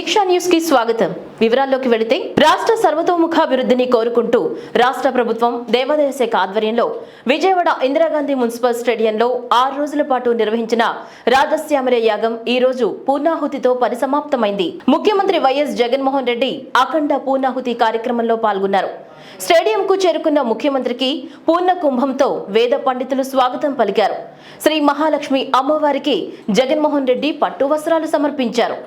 దీక్షా news కి స్వాగతం. వివరాల్లోకి వెళితే రాష్ట్ర సర్వతోముఖాభివృద్ధిని కోరుకుంటూ రాష్ట్ర ప్రభుత్వం దేవాదాయ శాఖ ఆధ్వర్యంలో విజయవాడ ఇందిరాగాంధీ మున్సిపల్ స్టేడియంలో 6 రోజుల పాటు నిర్వహించిన రాజశ్యామల యాగం ఈ రోజు పూర్ణాహుతితో పరిసమాప్తమైంది. ముఖ్యమంత్రి వైఎస్ జగన్మోహన్ రెడ్డి అఖండ పూర్ణాహుతి కార్యక్రమంలో పాల్గొన్నారు. స్టేడియంకు చేరుకున్న ముఖ్యమంత్రికి పూర్ణ కుంభంతో వేద పండితులు స్వాగతం పలికారు. శ్రీ మహాలక్ష్మి అమ్మవారికి జగన్మోహన్ రెడ్డి పట్టు వస్త్రాలు సమర్పించారు.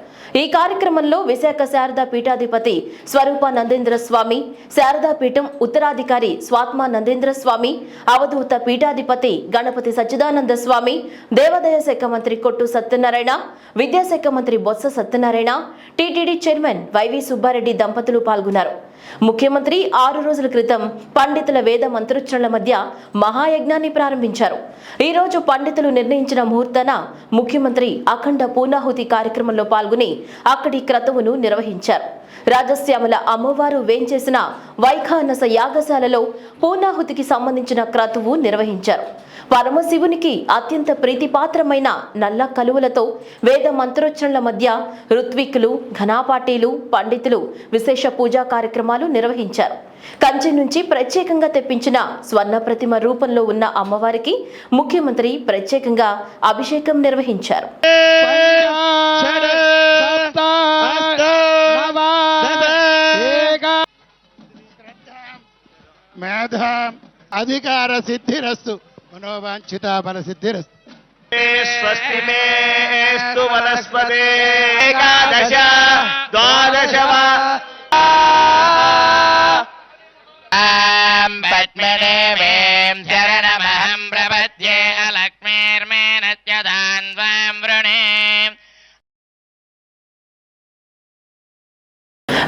ఈ కార్యక్రమంలో విశాఖ శారదా పీఠాధిపతి స్వరూప నందేంద్ర స్వామి, శారదా పీఠం ఉత్తరాధికారి స్వాత్మ నందేంద్ర స్వామి, అవధూత పీఠాధిపతి గణపతి సచ్చిదానంద స్వామి, దేవాదాయ శాఖ మంత్రి కొట్టు సత్యనారాయణ, విద్యాశాఖ మంత్రి Botsa Satyanarayana, TTD chairman YV Subba Reddy దంపతులు పాల్గొన్నారు. ముఖ్యమంత్రి 6 రోజుల క్రితం పండితుల వేద మంత్రోచ్చరణల మధ్య మహాయజ్ఞాన్ని ప్రారంభించారు. ఈ రోజు పండితులు నిర్ణయించిన ముహూర్తాన ముఖ్యమంత్రి అఖండ పూర్ణాహుతి కార్యక్రమంలో పాల్గొని అక్కడి క్రతువును నిర్వహించారు. రాజశ్యామల అమ్మవారు వేంచేసిన వైఖానస యాగశాలలో పూర్ణాహుతికి సంబంధించిన క్రతువు నిర్వహించారు. పరమశివునికి అత్యంత ప్రీతిపాత్రమైన నల్ల కలువలతో వేద మంత్రోచ్చరణల మధ్య ఋత్విక్కులు, ఘనాపాటీలు, పండితులు విశేష పూజా కార్యక్రమాలు నిర్వహించారు. కంచి నుంచి ప్రత్యేకంగా తెప్పించిన స్వర్ణ ప్రతిమ రూపంలో ఉన్న అమ్మవారికి ముఖ్యమంత్రి ప్రత్యేకంగా అభిషేకం నిర్వహించారు. అధికార సిద్ధిరస్తు మనోవాంఛిత బల సిద్ధిరస్తు. స్వస్తి మేస్తు వనస్పతే ఏకాదశ ద్వాదశ పద్మదేవేం శరణమహం ప్రపద్యే లక్ష్మీర్మేనత్యదాన్ స్వాం వృణే.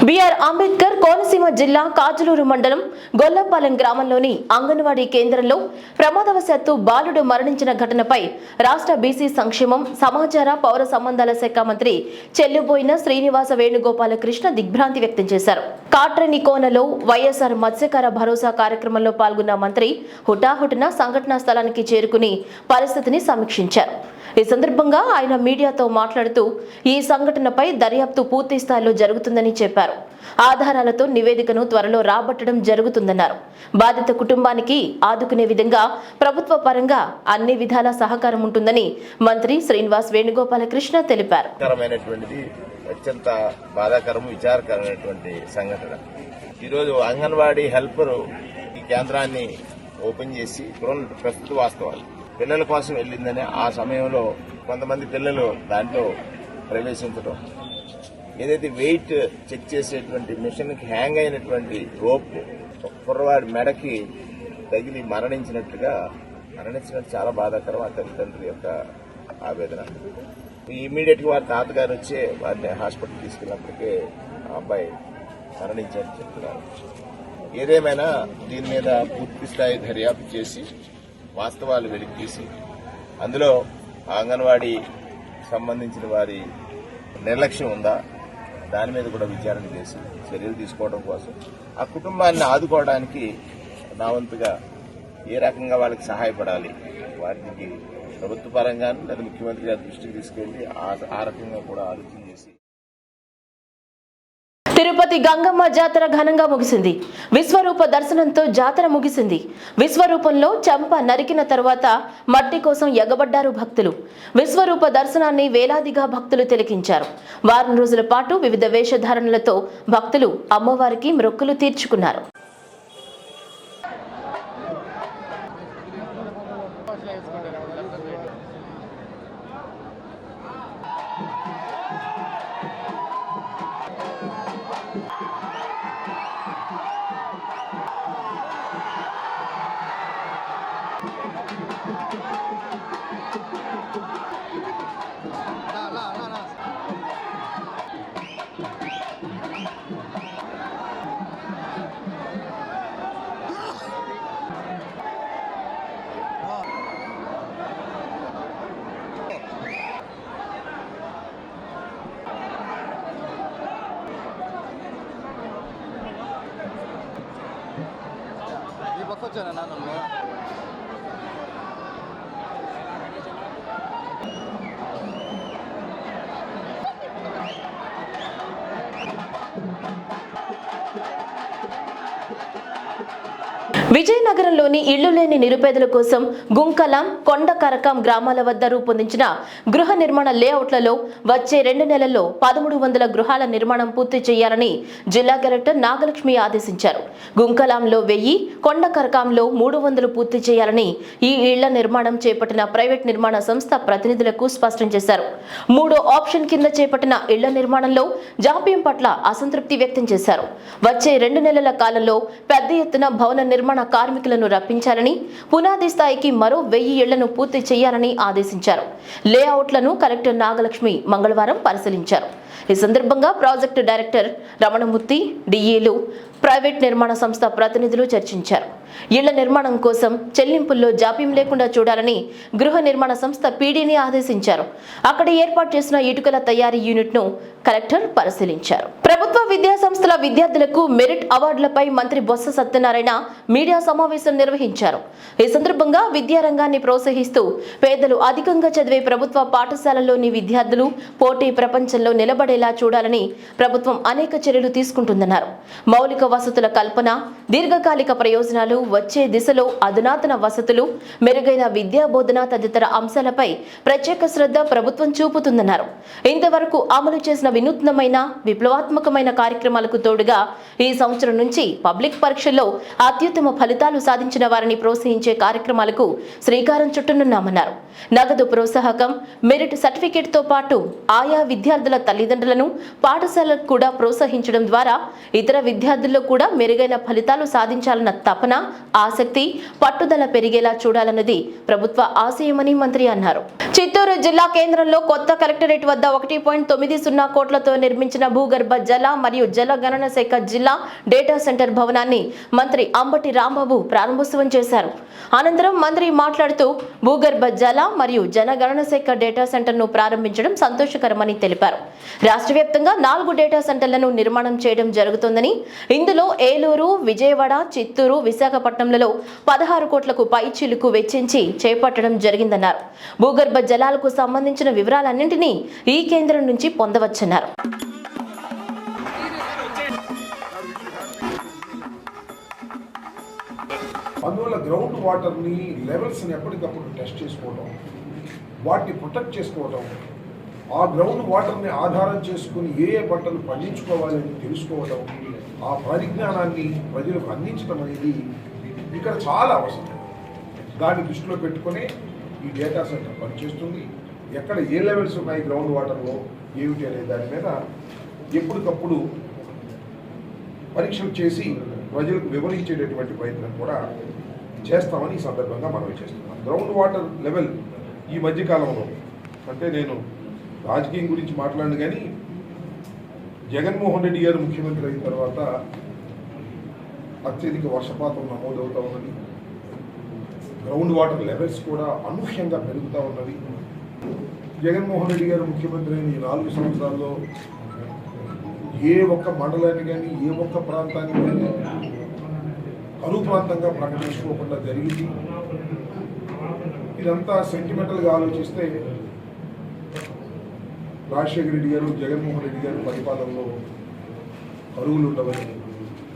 బిఆర్ అంబేద్కర్ కోనసీమ జిల్లా కాజులూరు మండలం గొల్లపాలెం గ్రామంలోని అంగన్వాడీ కేంద్రంలో ప్రమాదవశాత్తు బాలుడు మరణించిన ఘటనపై రాష్ట్ర బీసీ సంక్షేమం, సమాచార, పౌర సంబంధాల శాఖ మంత్రి చెల్లుబోయిన శ్రీనివాస వేణుగోపాలకృష్ణ దిగ్భ్రాంతి వ్యక్తం చేశారు. కాట్రేని కోనలో వైఎస్ఆర్ మత్స్యకార భరోసా కార్యక్రమంలో పాల్గొన్న మంత్రి హుటాహుటిన సంఘటనా స్థలానికి చేరుకుని పరిస్థితిని సమీక్షించారు. ఈ సందర్భంగా ఆయన మీడియాతో మాట్లాడుతూ ఈ సంఘటనపై దర్యాప్తు పూర్తి స్థాయిలో జరుగుతుందని చెప్పారు. ఆధారాలతో నివేదికను త్వరలో రాబట్టడం జరుగుతుందన్నారు. బాధిత కుటుంబానికి ఆదుకునే విధంగా ప్రభుత్వ పరంగా అన్ని విధాల సహకారం ఉంటుందని మంత్రి శ్రీనివాస్ వేణుగోపాలకృష్ణ తెలిపారు. అత్యంత బాధాకరము, విచారకరమైనటువంటి సంఘటన. ఈరోజు అంగన్వాడీ హెల్పర్ ఈ కేంద్రాన్ని ఓపెన్ చేసి ప్రస్తుత వాస్తవాలు పిల్లల కోసం వెళ్ళిందని ఆ సమయంలో కొంతమంది పిల్లలు దాంట్లో ప్రవేశించడం, ఏదైతే వెయిట్ చెక్ చేసేటువంటి మిషన్కి హ్యాంగ్ అయినటువంటి రోప్ కుర్రవాడి మెడకి తగిలి మరణించినట్టు చాలా బాధాకరం. ఆ తల్లిదండ్రుల యొక్క ఆవేదన. ఇమీడియట్ గా వారి తాతగారు వచ్చి వారిని హాస్పిటల్ తీసుకెళ్ళినప్పటికే ఆ అబ్బాయి మరణించారని చెప్తున్నారు. ఏదేమైనా దీని మీద పూర్తి స్థాయి దర్యాప్తు చేసి వాస్తవాలు వెలికి తీసి అందులో అంగన్వాడీ సంబంధించిన వారి నిర్లక్ష్యం ఉందా దాని మీద కూడా విచారణ చేసి చర్యలు తీసుకోవడం కోసం ఆ కుటుంబాన్ని ఆదుకోవడానికి నా వంతుగా ఏ రకంగా వాళ్ళకి సహాయపడాలి వారికి ప్రభుత్వ పరంగాను లేదా ముఖ్యమంత్రి గారి దృష్టికి తీసుకెళ్లి ఆ రకంగా కూడా ఆలోచన చేసి. తిరుపతి గంగమ్మ జాతర ఘనంగా ముగిసింది. విశ్వరూప దర్శనంతో జాతర ముగిసింది. విశ్వరూపంలో చెంప నరికిన తర్వాత మట్టి కోసం ఎగబడ్డారు భక్తులు. విశ్వరూప దర్శనాన్ని వేలాదిగా భక్తులు తిలకించారు. వారం రోజుల పాటు వివిధ వేషధారణలతో భక్తులు అమ్మవారికి మొక్కులు తీర్చుకున్నారు. విజయనగరంలోని ఇళ్లు లేని నిరుపేదల కోసం గుంకలం, కొండకరకం గ్రామాల వద్ద రూపొందించిన గృహ నిర్మాణ లేఅవుట్లలో వచ్చే 2 నెలల్లో 1300 గృహాల నిర్మాణం పూర్తి చేయాలని జిల్లా కలెక్టర్ నాగలక్ష్మి ఆదేశించారు. గుంకలంలో 1000, కొండకరకంలో 300 పూర్తి చేయాలని ఈ ఇళ్ల నిర్మాణం చేపట్టిన ప్రైవేట్ నిర్మాణ సంస్థ ప్రతినిధులకు స్పష్టం చేశారు. 3వ ఆప్షన్ కింద చేపట్టిన ఇళ్ల నిర్మాణంలో జాప్యం పట్ల అసంతృప్తి వ్యక్తం చేశారు. వచ్చే 2 నెలల కాలంలో పెద్ద ఎత్తున భవన నిర్మాణ కార్మికులను రప్పించాలని, పునాది స్థాయికి మరో 1000 ఇళ్లను పూర్తి చేయాలని ఆదేశించారు. లేఅవుట్లను కలెక్టర్ నాగలక్ష్మి మంగళవారం పరిశీలించారు. ఈ సందర్భంగా ప్రాజెక్టు డైరెక్టర్ రమణమూర్తి, డిఈలు, ప్రైవేట్ నిర్మాణ సంస్థ ప్రతినిధులు చర్చించారు. ఇళ్ల నిర్మాణం కోసం చెల్లింపుల్లో జాప్యం లేకుండా చూడాలని గృహ నిర్మాణ సంస్థ పీడీని ఆదేశించారు. అక్కడ ఏర్పాటు చేసిన ఇటుకల తయారీ యూనిట్ ను కలెక్టర్ పరిశీలించారు. ప్రభుత్వ విద్యా సంస్థల విద్యార్థులకు మెరిట్ అవార్డులపై మంత్రి బొత్స సత్యనారాయణ మీడియా సమావేశం నిర్వహించారు. ఈ సందర్భంగా విద్యారంగాన్ని ప్రోత్సహిస్తూ పేదలు అధికంగా చదివే ప్రభుత్వ పాఠశాలల్లోని విద్యార్థులు పోటీ ప్రపంచంలో నిలబడేలా చూడాలని ప్రభుత్వం అనేక చర్యలు తీసుకుంటుందన్నారు. మౌలిక వసతుల కల్పన, దీర్ఘకాలిక ప్రయోజనాలు, వచ్చే దిశలో అధునాతన వసతులు, మెరుగైన విద్యా బోధన తదితర అంశాలపై ప్రత్యేక శ్రద్ధ ప్రభుత్వం చూపుతుందన్నారు. ఇంతవరకు అమలు చేసిన వినూత్నమైన విప్లవాత్మకమైన కార్యక్రమాలకు తోడుగా ఈ సంవత్సరం నుంచి పబ్లిక్ పరీక్షల్లో అత్యుత్తమ ఫలితాలు సాధించిన వారిని ప్రోత్సహించే కార్యక్రమాలకు శ్రీకారం చుట్టనున్నామన్నారు. నగదు ప్రోత్సాహకం, మెరిట్ సర్టిఫికేట్ తో పాటు ఆయా విద్యార్థుల తల్లిదండ్రులను పాఠశాలకు కూడా ప్రోత్సహించడం ద్వారా ఇతర విద్యార్థుల్లో కూడా మెరుగైన ఫలితాలు సాధించాలన్న తపన, ఆసక్తి, పట్టుదల పెరిగేలా చూడాలన్నది ప్రభుత్వ ఆశయమని మంత్రి అన్నారు. చిత్తూరు జిల్లా కేంద్రంలో కొత్త కలెక్టరేట్ వద్ద 1.90 కోట్లతో నిర్మించిన భూగర్భ జల మరియు జల గణన శాఖ జిల్లా డేటా సెంటర్ భవనాన్ని మంత్రి అంబటి రాంబాబు ప్రారంభోత్సవం చేశారు. అనంతరం మంత్రి మాట్లాడుతూ భూగర్భ జల మరియు జనగణన శాఖ డేటా సెంటర్ ను ప్రారంభించడం సంతోషకరమని తెలిపారు. రాష్ట్ర వ్యాప్తంగా 4 డేటా సెంటర్లను నిర్మాణం చేయడం జరుగుతోందని, ఇందులో ఏలూరు, విజయవాడ, చిత్తూరు, విశాఖపట్నంలలో 16 కోట్లకు పైచిలుకు వెచ్చించి చేపట్టడం జరిగిందన్నారు. భూగర్భ జలాలకు సంబంధించిన వివరాలన్నింటినీ ఈ కేంద్రం నుంచి పొందవచ్చన్నారు. అందువల్ల గ్రౌండ్ వాటర్ని లెవెల్స్ని ఎప్పటికప్పుడు టెస్ట్ చేసుకోవడం, వాటిని ప్రొటెక్ట్ చేసుకోవడం, ఆ గ్రౌండ్ వాటర్ని ఆధారం చేసుకుని ఏ పంటలు పండించుకోవాలని తెలుసుకోవడం, ఆ పరిజ్ఞానాన్ని ప్రజలకు అందించడం అనేది ఇక్కడ చాలా అవసరం. దాన్ని దృష్టిలో పెట్టుకునే ఈ డేటా సెంటర్ పనిచేస్తుంది. ఎక్కడ ఏ లెవెల్స్ ఉన్నాయి గ్రౌండ్ వాటర్లో ఏమిటి అనే దాని మీద ఎప్పటికప్పుడు పరీక్షలు చేసి ప్రజలకు వివరించేటటువంటి ప్రయత్నం కూడా చేస్తామని ఈ సందర్భంగా మనం చేస్తున్నాం. గ్రౌండ్ వాటర్ లెవెల్ ఈ మధ్యకాలంలో, అంటే నేను రాజకీయం గురించి మాట్లాడను కానీ, జగన్మోహన్ రెడ్డి గారు ముఖ్యమంత్రి అయిన తర్వాత అత్యధిక వర్షపాతం నమోదవుతూ ఉన్నది. గ్రౌండ్ వాటర్ లెవెల్స్ కూడా అనూహ్యంగా పెరుగుతూ ఉన్నవి. జగన్మోహన్ రెడ్డి గారు ముఖ్యమంత్రి అయిన ఈ 4 సంవత్సరాల్లో ఏ ఒక్క మండలాన్ని కానీ ఏ ఒక్క ప్రాంతాన్ని కానీ కరువు ప్రాంతంగా ప్రకటించుకోకుండా జరిగింది. ఇదంతా సెంటిమెంటల్గా ఆలోచిస్తే రాజశేఖర రెడ్డి గారు, జగన్మోహన్ రెడ్డి గారు పరిపాలనలో కరువులు ఉండవని.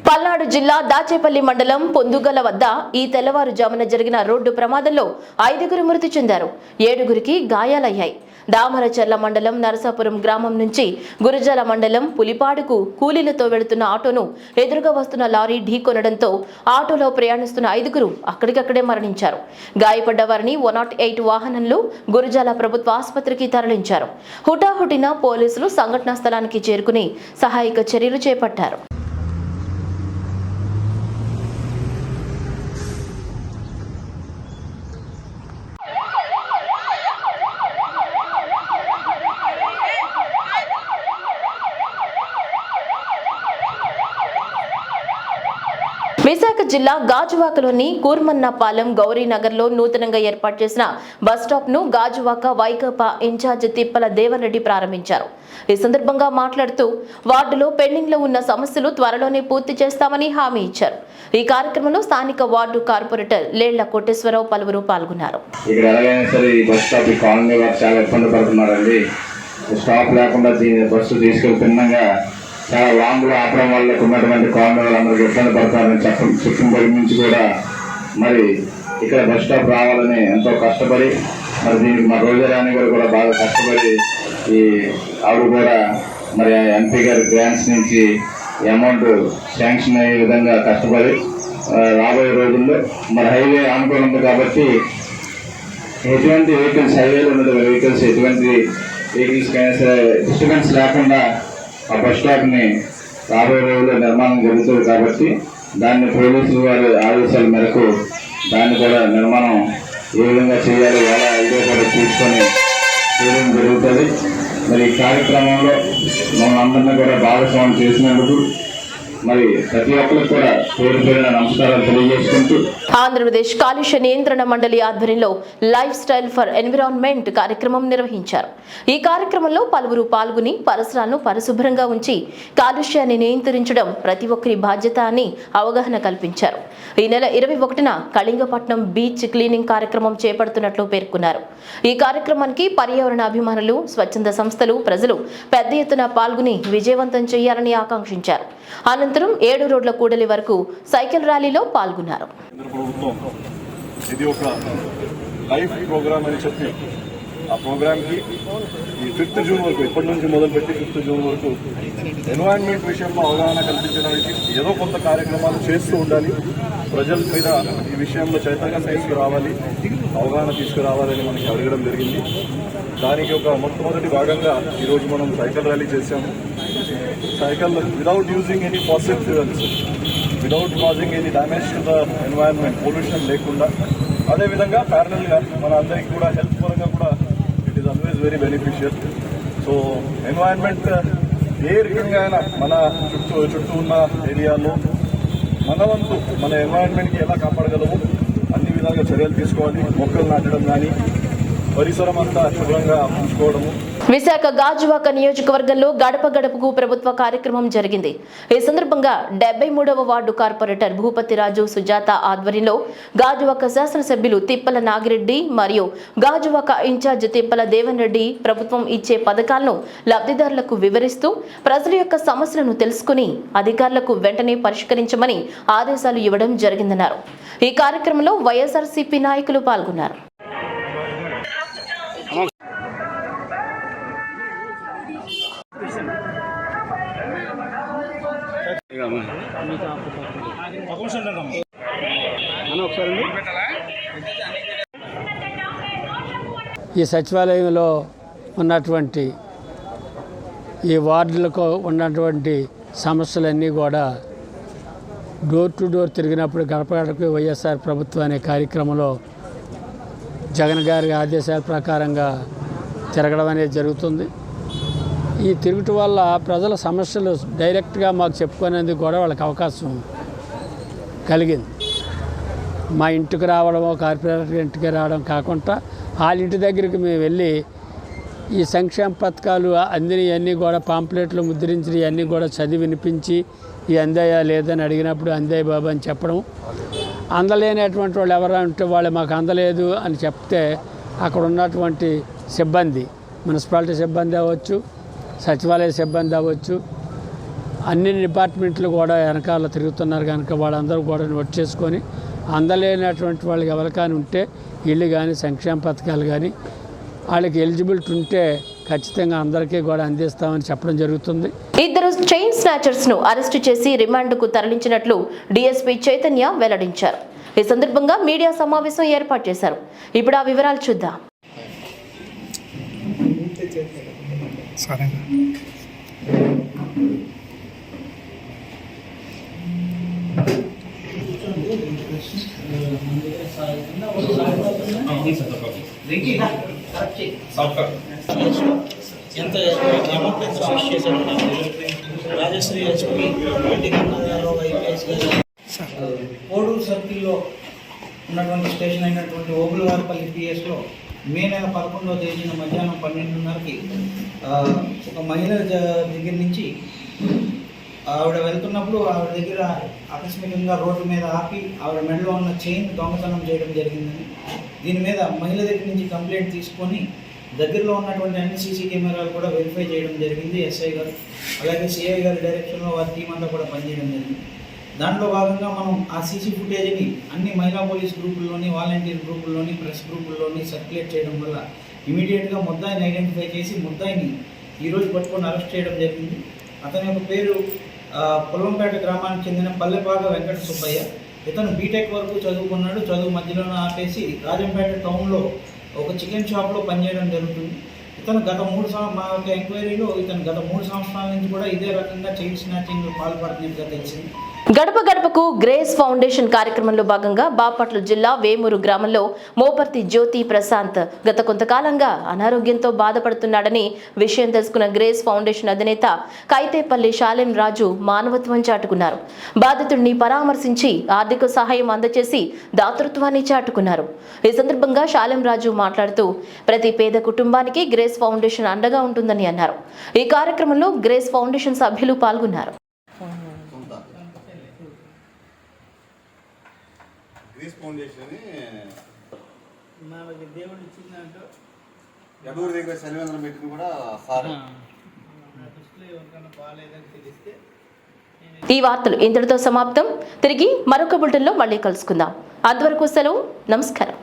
పల్నాడు జిల్లా దాచేపల్లి మండలం పొందుగల వద్ద ఈ తెల్లవారుజామున జరిగిన రోడ్డు ప్రమాదంలో 5గురు మృతి చెందారు. 7గురికి గాయాలయ్యాయి. దామరచర్ల మండలం నరసాపురం గ్రామం నుంచి గురజాల మండలం పులిపాడుకు కూలీలతో వెళుతున్న ఆటోను ఎదురుగా వస్తున్న లారీ ఢీకొనడంతో ఆటోలో ప్రయాణిస్తున్న 5గురు అక్కడికక్కడే మరణించారు. గాయపడ్డ వారిని 108 వాహనంలో గురజాల ప్రభుత్వ ఆసుపత్రికి తరలించారు. హుటాహుటిన పోలీసులు సంఘటనా స్థలానికి చేరుకుని సహాయక చర్యలు చేపట్టారు. విశాఖ జిల్లా గాజువాకలోని కూర్మన్నపాలెం గౌరీనగర్లో నూతనంగా ఏర్పాటు చేసిన బస్టాప్ ను గాజువాక వైకాపా ఇన్ఛార్జ్ తిప్పల దేవరెడ్డి ప్రారంభించారు. ఈ సందర్భంగా మాట్లాడుతూ వార్డులో పెండింగ్ లో ఉన్న సమస్యలు త్వరలోనే పూర్తి చేస్తామని హామీ ఇచ్చారు. ఈ కార్యక్రమంలో స్థానిక వార్డు కార్పొరేటర్ లేళ్ల కోటేశ్వరరావు పలువురు పాల్గొన్నారు. స్టాప్ లేకుండా బస్సు తీసుకెళ్లి భిన్నంగా చాలా లాంగ్లో ఆపడం వల్ల ఉన్నటువంటి కాలనీ వాళ్ళందరికీ ఇబ్బంది పడతారని చెప్పిన దగ్గర నుంచి కూడా మరి ఇక్కడ బస్ స్టాప్ రావాలని ఎంతో కష్టపడి మరి దీనికి మా రోజారాణి గారు కూడా బాగా కష్టపడి ఆవిడ కూడా మరి ఎంపీ గారి గ్రాంట్స్ నుంచి అమౌంట్ శాంక్షన్ అయ్యే విధంగా కష్టపడి రాబోయే రోజుల్లో మరి హైవే ఆనుకూలం ఉంది కాబట్టి ఎటువంటి వెహికల్స్ హైవేలో ఉన్న వెహికల్స్ ఎటువంటి వెహికల్స్ అయినా సరే డిస్టర్బెన్స్ లేకుండా ఆ బస్ స్టాప్ని రాబోయే రోజుల్లో నిర్మాణం జరుగుతుంది కాబట్టి దాన్ని పోలీసులు వారి ఆదేశాల మేరకు దాన్ని కూడా నిర్మాణం ఏ విధంగా చేయాలి వాళ్ళ ఐడియా కూడా తీసుకొని చేయడం జరుగుతుంది. మరి ఈ కార్యక్రమంలో మమ్మల్ని అందరినీ కూడా భాగస్వామ్యం చేసినందుకు మరి ప్రతి ఒక్కరికి కూడా పేరు పేరున నమస్కారాలు తెలియజేసుకుంటూ ఆంధ్రప్రదేశ్ కాలుష్య నియంత్రణ మండలి ఆధ్వర్యంలో లైఫ్ స్టైల్ ఫర్ ఎన్విరాన్మెంట్ కార్యక్రమం నిర్వహించారు. ఈ కార్యక్రమంలో పలువురు పాల్గొని పరిసరాలను పరిశుభ్రంగా ఉంచి కాలుష్యాన్ని నియంత్రించడం ప్రతి ఒక్కరి బాధ్యత అని అవగాహన కల్పించారు. ఈ నెల 21న కళింగపట్నం బీచ్ క్లీనింగ్ కార్యక్రమం చేపడుతున్నట్లు పేర్కొన్నారు. ఈ కార్యక్రమానికి పర్యావరణ అభిమానులు, స్వచ్ఛంద సంస్థలు, ప్రజలు పెద్ద ఎత్తున పాల్గొని విజయవంతం చేయాలని ఆకాంక్షించారు. అనంతరం 7 రోడ్ల కూడలి వరకు సైకిల్ ర్యాలీలో పాల్గొన్నారు. ఇది ఒక లైఫ్ ప్రోగ్రామ్ అని చెప్పి ఆ ప్రోగ్రామ్కి ఈ 5th జూన్ వరకు ఇప్పటి నుంచి మొదలుపెట్టి 5th జూన్ వరకు ఎన్వైరన్మెంట్ విషయంలో అవగాహన కల్పించడానికి ఏదో కొంత కార్యక్రమాలు చేస్తూ ఉండాలి. ప్రజల మీద ఈ విషయంలో చైతన్యం తీసుకురావాలి, అవగాహన తీసుకురావాలని మనకి అడగడం జరిగింది. దానికి ఒక మొట్టమొదటి భాగంగా ఈరోజు మనం సైకిల్ ర్యాలీ చేశాము. Cycle without using any fossil fuels, without causing any damage to the environment, pollution లేకుండా, అదేవిధంగా ప్యారలల్గా మన అందరికీ కూడా హెల్త్ పరంగా కూడా it is always very beneficial. So environment ఏ రకంగా అయినా మన చుట్టూ ఉన్న ఏరియాలో మన వంతు మన ఎన్వైరన్మెంట్కి ఎలా కాపాడగలము అన్ని విధాలుగా చర్యలు తీసుకోవాలి. మొక్కలు నాటడం కానీ, పరిసరం అంతా శుభ్రంగా ఉంచుకోవడము. విశాఖ గాజువాక నియోజకవర్గంలో గడప గడపకు ప్రభుత్వ కార్యక్రమం జరిగింది. ఈ సందర్భంగా 73వ వార్డు కార్పొరేటర్ భూపతిరాజు సుజాత ఆధ్వర్యంలో గాజువాక శాసనసభ్యులు తిప్పల నాగిరెడ్డి మరియు గాజువాక ఇన్ఛార్జ్ తిప్పల దేవన్ రెడ్డి ప్రభుత్వం ఇచ్చే పథకాలను లబ్ధిదారులకు వివరిస్తూ ప్రజల యొక్క సమస్యలను తెలుసుకుని అధికారులకు వెంటనే పరిష్కరించమని ఆదేశాలు ఇవ్వడం జరిగిందన్నారు. ఈ కార్యక్రమంలో వైఎస్ఆర్సీపీ నాయకులు పాల్గొన్నారు. ఈ సచివాలయంలో ఉన్నటువంటి ఈ వార్డులకు ఉన్నటువంటి సమస్యలన్నీ కూడా డోర్ టు డోర్ తిరిగినప్పుడు గడప గడపకి వైఎస్ఆర్ ప్రభుత్వం అనే కార్యక్రమంలో జగన్ గారి ఆదేశాల ప్రకారంగా తిరగడం అనేది జరుగుతుంది. ఈ తిరుగుట వల్ల ప్రజల సమస్యలు డైరెక్ట్గా మాకు చెప్పుకునేందుకు కూడా వాళ్ళకి అవకాశం కలిగింది. మా ఇంటికి రావడమో కార్పొరేటర్ ఇంటికి రావడం కాకుండా వాళ్ళ ఇంటి దగ్గరికి మేము వెళ్ళి ఈ సంక్షేమ పథకాలు అందినవన్నీ కూడా పాంప్లెట్లు ముద్రించి ఇవన్నీ కూడా చదివి వినిపించి ఈ అందాయా లేదని అడిగినప్పుడు అందాయి బాబు అని చెప్పడం, అందలేనటువంటి వాళ్ళు ఎవరైనా ఉంటే వాళ్ళు మాకు అందలేదు అని చెప్తే అక్కడ ఉన్నటువంటి సిబ్బంది, మున్సిపాలిటీ సిబ్బంది అవ్వచ్చు, సచివాలయ సిబ్బంది అవ్వచ్చు, అన్ని డిపార్ట్మెంట్లు కూడా వెనకాల తిరుగుతున్నారు కనుక వాళ్ళందరూ కూడా నోట్ చేసుకొని అందలేనటువంటి వాళ్ళకి ఎవరికైనా ఉంటే ఇల్లు కానీ సంక్షేమ పథకాలు కానీ వాళ్ళకి ఎలిజిబిలిటీ ఉంటే ఖచ్చితంగా అందరికీ కూడా అందిస్తామని చెప్పడం జరుగుతుంది. ఇద్దరు చైన్ స్నాచర్స్ ను అరెస్టు చేసి రిమాండ్కు తరలించినట్లు డీఎస్పీ చైతన్య వెల్లడించారు. ఈ సందర్భంగా మీడియా సమావేశం ఏర్పాటు చేశారు. ఇప్పుడు ఆ వివరాలు చూద్దాం. ఎంత అమౌంట్ ఎంత ఫిక్స్ చేశారు రాజశ్రీ ఎస్పీ ఐపీఎస్ కోడూరు సర్కిల్లో ఉన్నటువంటి స్టేషన్ అయినటువంటి ఓబులవారిపల్లి పిఎస్లో మే నెల 11వ తేదీన మధ్యాహ్నం 12:30కి ఒక మహిళ దగ్గర నుంచి ఆవిడ వెళ్తున్నప్పుడు ఆవిడ దగ్గర ఆకస్మికంగా రోడ్డు మీద ఆపి ఆవిడ మెడలో ఉన్న చైన్ దొంగతనం చేయడం జరిగిందని, దీని మీద మహిళ దగ్గర నుంచి కంప్లైంట్ తీసుకొని దగ్గరలో ఉన్నటువంటి అన్ని సీసీ కెమెరాలు కూడా వెరిఫై చేయడం జరిగింది ఎస్ఐ గారు. అలాగే సిఐ గారి డైరెక్షన్లో వారి టీం అంతా కూడా పనిచేయడం జరిగింది. దాంట్లో భాగంగా మనం ఆ సీసీ ఫుటేజ్ని అన్ని మహిళా పోలీస్ గ్రూపుల్లోని, వాలంటీర్ గ్రూపుల్లోని, ప్రెస్ గ్రూపుల్లోని సర్క్యులేట్ చేయడం వల్ల ఇమీడియట్గా ముద్దాయిని ఐడెంటిఫై చేసి ముద్దాయిని ఈరోజు పట్టుకొని అరెస్ట్ చేయడం జరిగింది. అతని యొక్క పేరు పొల్లంపేట గ్రామానికి చెందిన పల్లెపాక వెంకట సుబ్బయ్య. ఇతను బీటెక్ వరకు చదువుకున్నాడు. చదువు మధ్యలోనే ఆపేసి రాజంపేట టౌన్లో ఒక చికెన్ షాప్లో పనిచేయడం జరుగుతుంది. ఇతను గత 3 మా యొక్క ఎంక్వైరీలో ఇతను గత 3 సంవత్సరాల నుంచి కూడా ఇదే రకంగా చైన్ స్నాచింగ్లో పాల్పడుతున్నట్టుగా తెలిసింది. గడప గడపకు గ్రేస్ ఫౌండేషన్ కార్యక్రమంలో భాగంగా బాపట్ల జిల్లా వేమూరు గ్రామంలో మోపర్తి జ్యోతి ప్రశాంత్ గత కొంతకాలంగా అనారోగ్యంతో బాధపడుతున్నాడని విషయం తెలుసుకున్న గ్రేస్ ఫౌండేషన్ అధినేత కైతేపల్లి శాలెం రాజు మానవత్వం చాటుకున్నారు. బాధితుడిని పరామర్శించి ఆర్థిక సహాయం అందజేసి దాతృత్వాన్ని చాటుకున్నారు. ఈ సందర్భంగా శాలెం రాజు మాట్లాడుతూ ప్రతి పేద కుటుంబానికి గ్రేస్ ఫౌండేషన్ అండగా ఉంటుందని అన్నారు. ఈ కార్యక్రమంలో గ్రేస్ ఫౌండేషన్ సభ్యులు పాల్గొన్నారు. గ్రేస్ ఫౌండేషన్ మనకి దేవుడు ఇచ్చిందంటూ ఎవరి దగ్గర శనివేంద్రం పెట్టిన కూడా సార్ ఎవరికైనా బాగాలేదని తెలిస్తే ఈ వార్తలు ఇంతటితో సమాప్తం. తిరిగి మరొక బులెటిన్లో మళ్ళీ కలుసుకుందాం. అంతవరకు సెలవు. నమస్కారం.